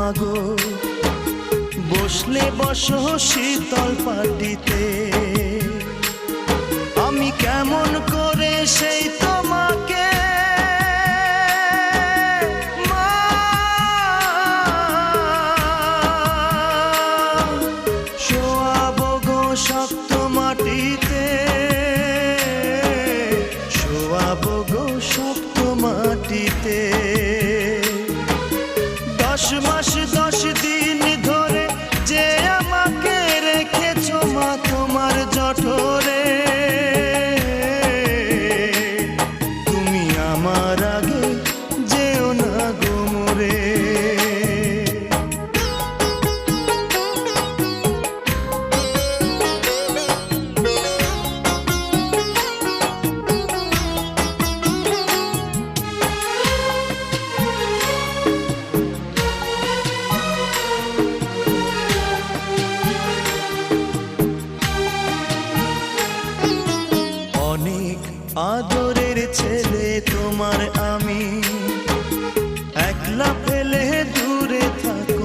মাগো বসলে বসো শীতল পাটিতে, আমি কেমন করে সেই তোমাকে শোয়াবো গো শক্ত মাটিতে, শোয়াবো গো শক্ত মাটিতে। 10 মাস 10 দিন ধরে যে আমাকে রেখেছো মা তোমার জঠরে, তুমি আমার আগে যেও না গো মোরে। অনেক আদরের ছেলে তোমার আমি, একলা ফেলে দূরে থাকো